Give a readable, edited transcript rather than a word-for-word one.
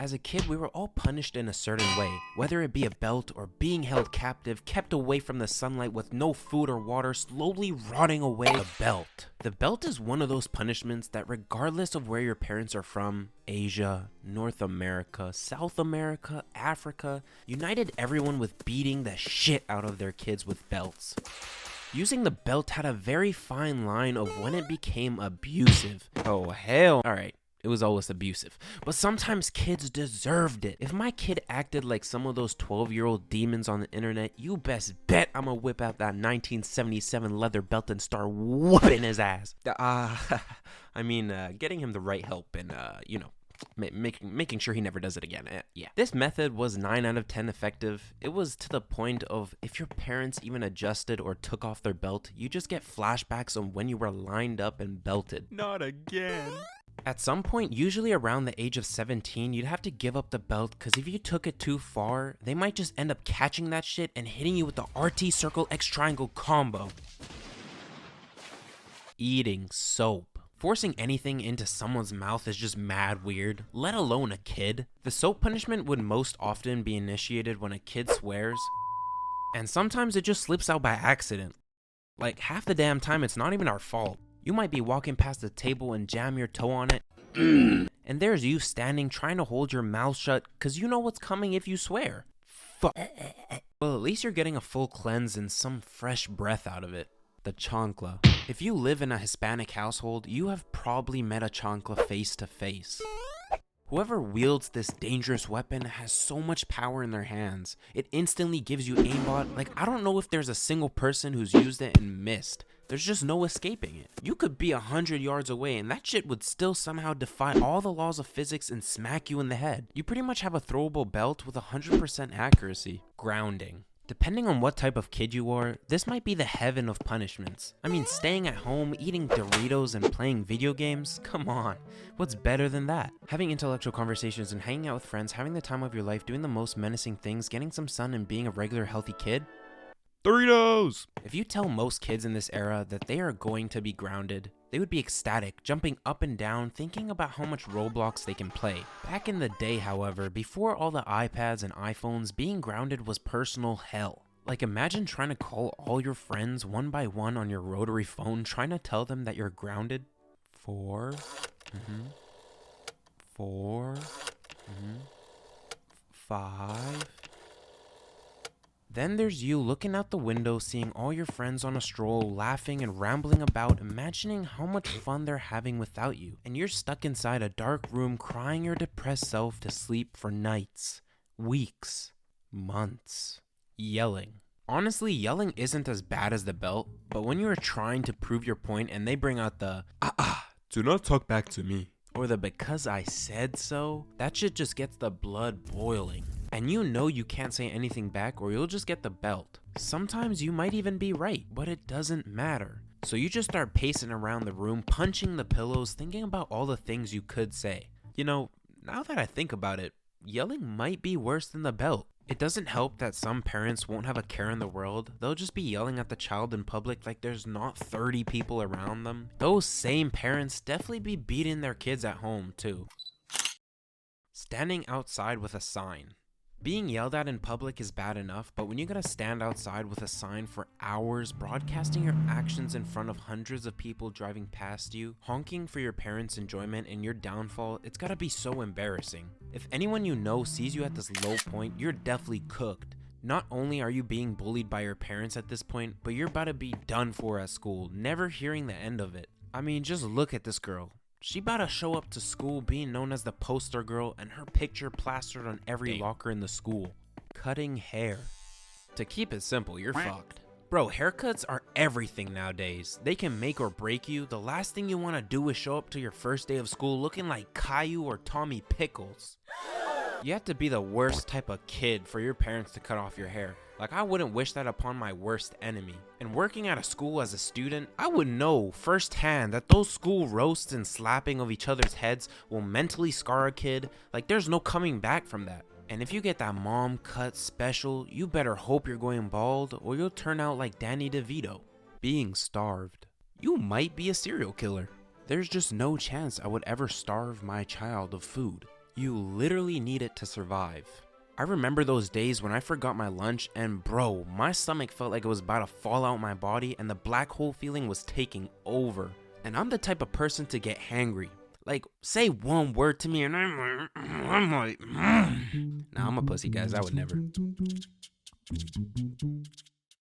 As a kid, we were all punished in a certain way, whether it be a belt or being held captive, kept away from the sunlight with no food or water, slowly rotting away. The belt. The belt is one of those punishments that regardless of where your parents are from, Asia, North America, South America, Africa, united everyone with beating the shit out of their kids with belts. Using the belt had a very fine line of when it became abusive. Oh hell, alright. It was always abusive, but sometimes kids deserved it. If my kid acted like some of those 12-year-old demons on the internet, you best bet I'ma whip out that 1977 leather belt and start whooping his ass. Getting him the right help and, making sure he never does it again. Yeah. This method was 9 out of 10 effective. It was to the point of if your parents even adjusted or took off their belt, you just get flashbacks on when you were lined up and belted. Not again. At some point, usually around the age of 17, you'd have to give up the belt because if you took it too far, they might just end up catching that shit and hitting you with the RT circle X triangle combo. Eating soap. Forcing anything into someone's mouth is just mad weird, let alone a kid. The soap punishment would most often be initiated when a kid swears, and sometimes it just slips out by accident. Like half the damn time it's not even our fault. You might be walking past the table and jam your toe on it, and there's you standing trying to hold your mouth shut cause you know what's coming if you swear. Fuck. Well, at least you're getting a full cleanse and some fresh breath out of it. The chancla. If you live in a Hispanic household, you have probably met a chancla face to face. Whoever wields this dangerous weapon has so much power in their hands. It instantly gives you aimbot. Like, I don't know if there's a single person who's used it and missed. There's just no escaping it. You could be 100 yards away and that shit would still somehow defy all the laws of physics and smack you in the head. You pretty much have a throwable belt with 100% accuracy. Grounding. Depending on what type of kid you are, this might be the heaven of punishments. I mean, staying at home, eating Doritos, and playing video games? Come on, what's better than that? Having intellectual conversations and hanging out with friends, having the time of your life, doing the most menacing things, getting some sun and being a regular healthy kid? Doritos! If you tell most kids in this era that they are going to be grounded, they would be ecstatic, jumping up and down, thinking about how much Roblox they can play. Back in the day, however, before all the iPads and iPhones, being grounded was personal hell. Like imagine trying to call all your friends one by one on your rotary phone, trying to tell them that you're grounded. 4, 4, 5. Then there's you looking out the window, seeing all your friends on a stroll, laughing and rambling about, imagining how much fun they're having without you. And you're stuck inside a dark room, crying your depressed self to sleep for nights, weeks, months. Yelling. Honestly, yelling isn't as bad as the belt, but when you're trying to prove your point and they bring out the, do not talk back to me, or the because I said so, that shit just gets the blood boiling. And you know you can't say anything back or you'll just get the belt. Sometimes you might even be right, but it doesn't matter. So you just start pacing around the room, punching the pillows, thinking about all the things you could say. You know, now that I think about it, yelling might be worse than the belt. It doesn't help that some parents won't have a care in the world. They'll just be yelling at the child in public like there's not 30 people around them. Those same parents definitely be beating their kids at home too. Standing outside with a sign. Being yelled at in public is bad enough, but when you gotta stand outside with a sign for hours, broadcasting your actions in front of hundreds of people driving past you, honking for your parents' enjoyment and your downfall, it's gotta be so embarrassing. If anyone you know sees you at this low point, you're definitely cooked. Not only are you being bullied by your parents at this point, but you're about to be done for at school, never hearing the end of it. I mean, just look at this girl. She about to show up to school being known as the poster girl and her picture plastered on every locker in the school. Cutting hair. To keep it simple, you're fucked. Bro, haircuts are everything nowadays. They can make or break you. The last thing you want to do is show up to your first day of school looking like Caillou or Tommy Pickles. You have to be the worst type of kid for your parents to cut off your hair. Like, I wouldn't wish that upon my worst enemy. And working at a school as a student, I would know firsthand that those school roasts and slapping of each other's heads will mentally scar a kid. Like, there's no coming back from that. And if you get that mom cut special, you better hope you're going bald or you'll turn out like Danny DeVito. Being starved. You might be a serial killer. There's just no chance I would ever starve my child of food. You literally need it to survive. I remember those days when I forgot my lunch and bro, my stomach felt like it was about to fall out my body and the black hole feeling was taking over. And I'm the type of person to get hangry. Like, say one word to me and I'm like, nah, I'm a pussy, guys. I would never.